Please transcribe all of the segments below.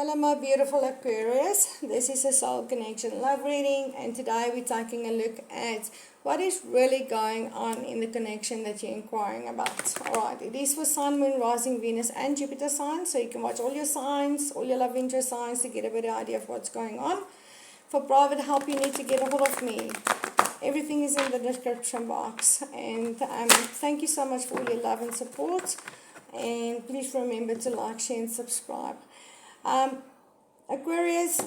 Hello my beautiful Aquarius, this is a soul connection love reading, and today we're taking a look at what is really going on in the connection that you're inquiring about. Alright, it is for Sun, Moon, Rising, Venus and Jupiter signs, so you can watch all your signs, all your love interest signs to get a better idea of what's going on. For private help you need to get a hold of me. Everything is in the description box, and thank you so much for all your love and support, and please remember to like, share and subscribe. Aquarius,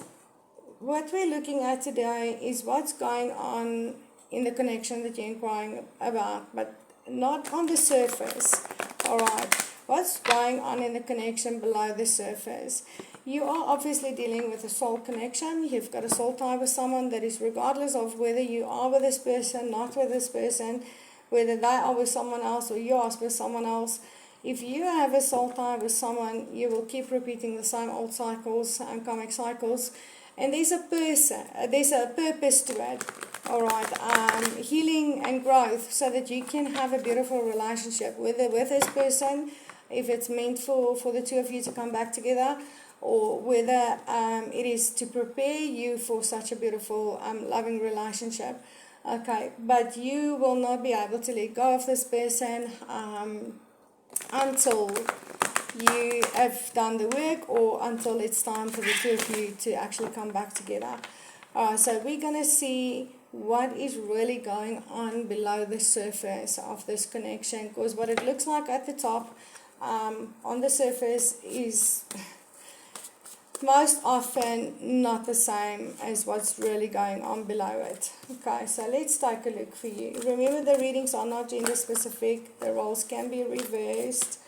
what we're looking at today is what's going on in the connection that you're inquiring about, but not on the surface. Alright, what's going on in the connection below the surface? You are obviously dealing with a soul connection. You've got a soul tie with someone that is, regardless of whether you are with this person, not with this person, whether they are with someone else or you are with someone else. If you have a soul tie with someone, you will keep repeating the same old cycles and karmic cycles. And there's a purpose to it. Alright, healing and growth, so that you can have a beautiful relationship, whether with this person, if it's meant for the two of you to come back together, or whether it is to prepare you for such a beautiful, loving relationship. Okay, but you will not be able to let go of this person until you have done the work, or until it's time for the two of you to actually come back together. So we're going to see what is really going on below the surface of this connection, because what it looks like at the top, on the surface, is most often not the same as what's really going on below it. Okay, so let's take a look for you. Remember, the readings are not gender specific, the roles can be reversed,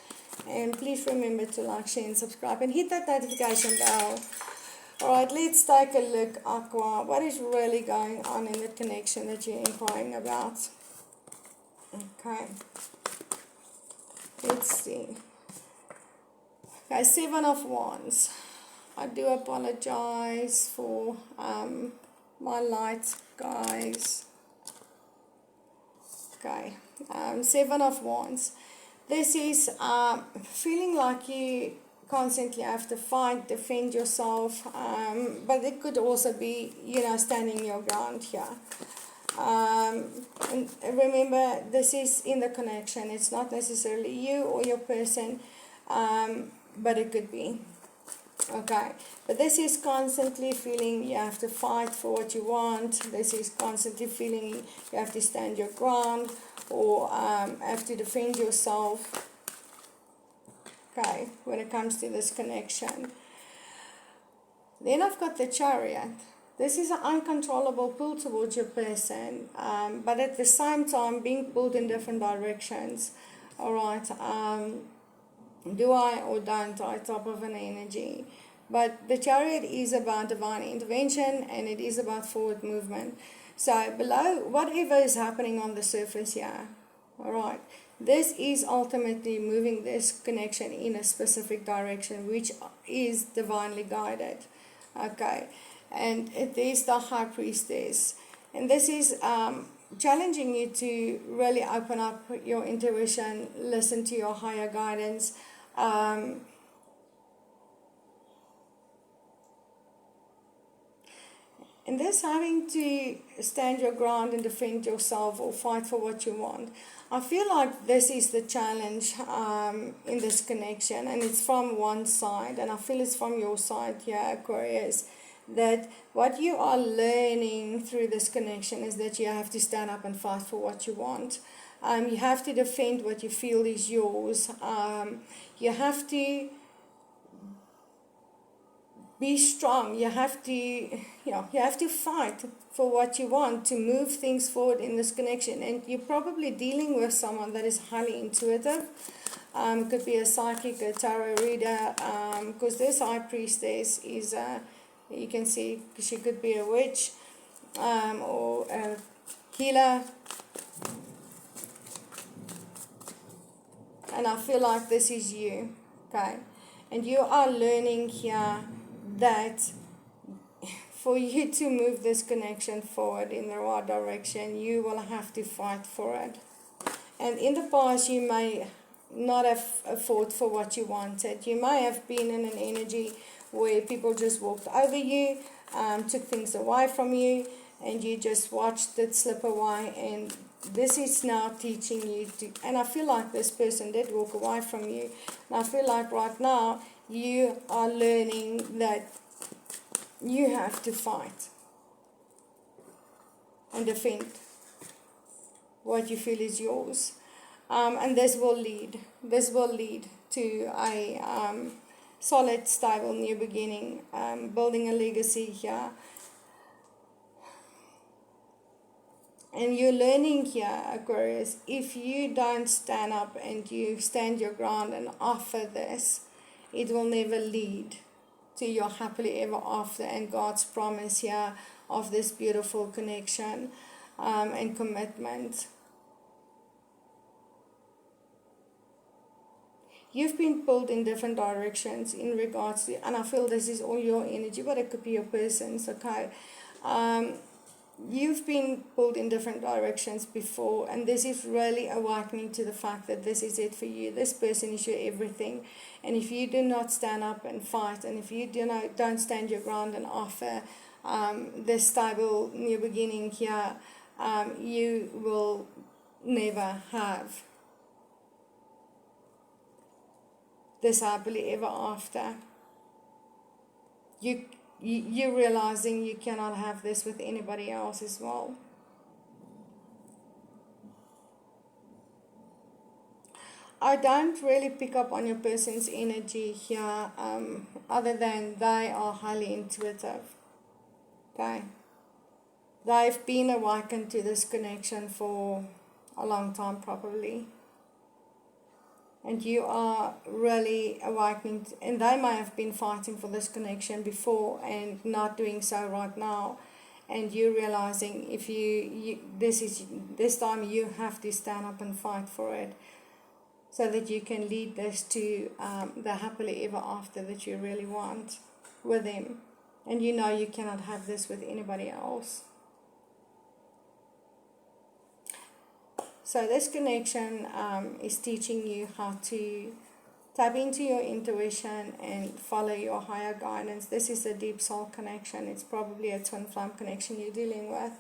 and please remember to like, share and subscribe and hit that notification bell. Alright, let's take a look, Aqua. What is really going on in the connection that you're inquiring about? Okay, let's see. Okay, Seven of Wands. I do apologize for my light, guys. Okay, Seven of Wands. This is feeling like you constantly have to fight, defend yourself, but it could also be, standing your ground here. And remember, this is in the connection. It's not necessarily you or your person, but it could be. Okay, but this is constantly feeling you have to fight for what you want. This is constantly feeling you have to stand your ground, or have to defend yourself. Okay, when it comes to this connection. Then I've got the Chariot. This is an uncontrollable pull towards your person, but at the same time being pulled in different directions. Alright, do I or don't I type of an energy. But the Chariot is about divine intervention, and it is about forward movement. So below, whatever is happening on the surface here, alright, this is ultimately moving this connection in a specific direction, which is divinely guided. Okay, and it is the High Priestess, and this is challenging you to really open up your intuition, listen to your higher guidance, and this having to stand your ground and defend yourself or fight for what you want. I feel like this is the challenge in this connection, and it's from one side, and I feel it's from your side here, Aquarius, that what you are learning through this connection is that you have to stand up and fight for what you want. You have to defend what you feel is yours. You have to be strong. You have to fight for what you want to move things forward in this connection. And you're probably dealing with someone that is highly intuitive. Could be a psychic, a tarot reader, because this High Priestess is you can see she could be a witch, or a healer. And I feel like this is you, okay? And you are learning here that for you to move this connection forward in the right direction, you will have to fight for it. And in the past, you may not have fought for what you wanted. You may have been in an energy where people just walked over you, took things away from you, and you just watched it slip away. And this is now teaching you to, and I feel like this person did walk away from you, and I feel like right now you are learning that you have to fight and defend what you feel is yours. And this will lead to a solid, stable new beginning, building a legacy here. And you're learning here, Aquarius, if you don't stand up and you stand your ground and offer this, it will never lead to your happily ever after and God's promise here of this beautiful connection and commitment. You've been pulled in different directions in regards to, and I feel this is all your energy, but it could be your person's, okay? You've been pulled in different directions before, and this is really awakening to the fact that this is it for you. This person is your everything, and if you do not stand up and fight, and if you don't stand your ground and offer this stable new beginning here, you will never have this happily ever after. You're realizing you cannot have this with anybody else as well. I don't really pick up on your person's energy here, other than they are highly intuitive. Okay? They've been awakened to this connection for a long time probably. And you are really awakening, and they may have been fighting for this connection before and not doing so right now. And you're realizing if this time you have to stand up and fight for it, so that you can lead this to the happily ever after that you really want with them. And you know you cannot have this with anybody else. So this connection is teaching you how to tap into your intuition and follow your higher guidance. This is a deep soul connection. It's probably a twin flame connection you're dealing with.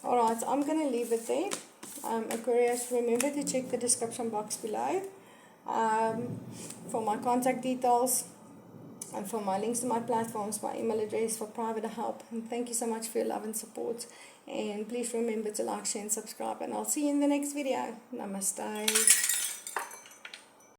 Alright, I'm going to leave it there. Aquarius, remember to check the description box below for my contact details and for my links to my platforms, my email address for private help. And thank you so much for your love and support. And please remember to like, share and subscribe. And I'll see you in the next video. Namaste.